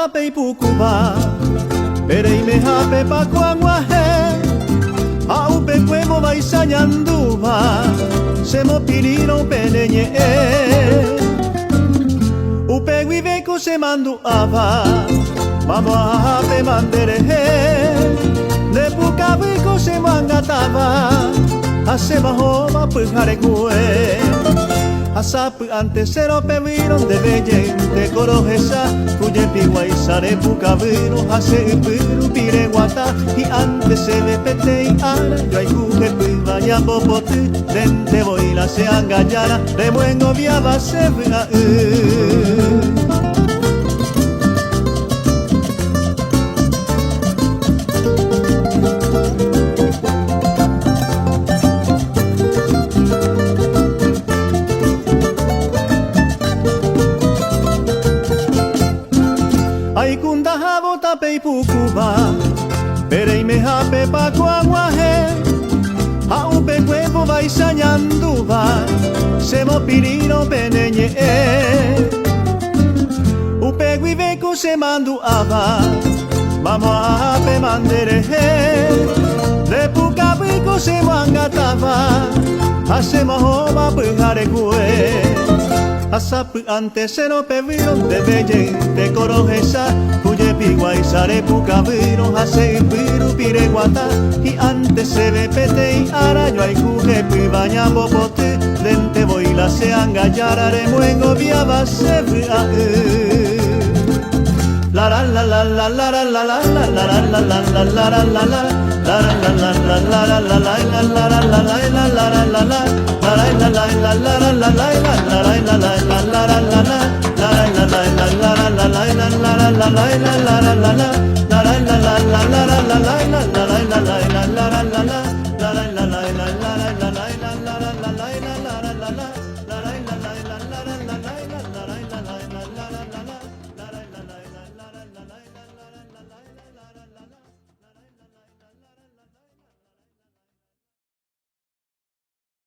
tape pucuba Perei me hape pa kuanguahe Aupe cuemo baisañanduba Semo pirino peneñe Upe guiveco se manduaba Vamos a hape manderehe De pucavico se mangataba Asema homa pujare kue Asapu ante sero peviron de bellente corojesa Kuye piwaisare pukaviro hase ipiru pire guata Y ante se ve pete y ara Yo hay kuje pivaya popote Dente boila se angayara Remuengo viaba se vea Ai kunda havo tape pucuba Perei me hape pa kuanguahe Aupe cuevo baisañanduba Semo pirino peneñe Upe guiveco se manduaba Vamos a hape manderehe De pucavico se mangataba Hacemos homa pujare kue Asapu ante seno peviron de bellente corojesa Kuye piguaisare pukaviro hase ipiru pire guata Y ante se ve pete y ara yo hay kuje pibaña popote Dente boila se angayara remuengo viaba se vea La la la la la la la la la la la la la la la la la la La la la la la la la la la la la la la la la la la La la la la la la la la la la la la la la la la la La la la la la la la la la la la la la la la la